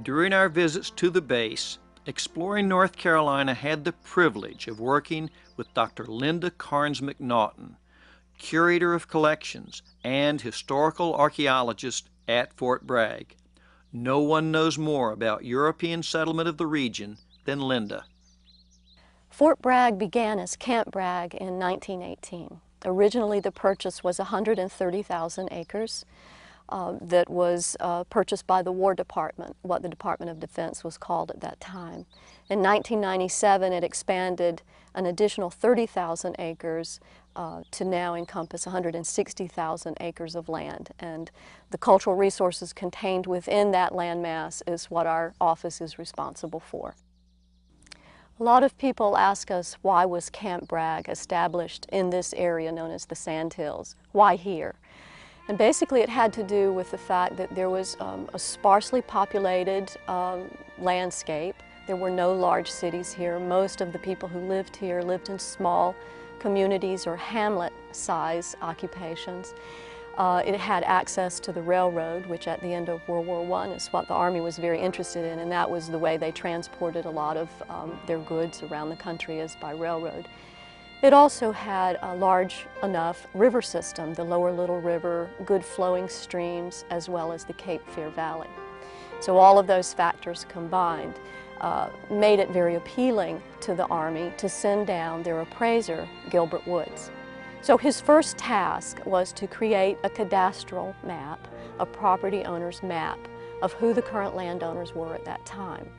During our visits to the base, Exploring North Carolina had the privilege of working with Dr. Linda Carnes-McNaughton, curator of collections and historical archaeologist at Fort Bragg. No one knows more about European settlement of the region than Linda. Fort Bragg began as Camp Bragg in 1918. Originally, the purchase was 130,000 acres that was purchased by the War Department, what the Department of Defense was called at that time. In 1997, it expanded an additional 30,000 acres to now encompass 160,000 acres of land. And the cultural resources contained within that landmass is what our office is responsible for. A lot of people ask us, why was Camp Bragg established in this area known as the Sandhills? Why here? And basically it had to do with the fact that there was a sparsely populated landscape. There were no large cities here. Most of the people who lived here lived in small communities or hamlet-size occupations. It had access to the railroad, which at the end of World War I is what the Army was very interested in, and that was the way they transported a lot of their goods around the country, is by railroad. It also had a large enough river system, the Lower Little River, good flowing streams, as well as the Cape Fear Valley. So all of those factors combined made it very appealing to the Army to send down their appraiser, Gilbert Woods. So his first task was to create a cadastral map, a property owner's map of who the current landowners were at that time.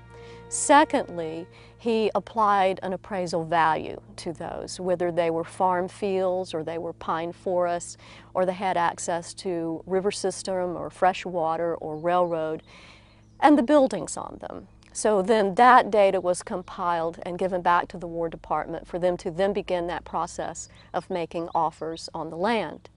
Secondly, he applied an appraisal value to those, whether they were farm fields or they were pine forests or they had access to river system or fresh water or railroad and the buildings on them. So then that data was compiled and given back to the War Department for them to then begin that process of making offers on the land.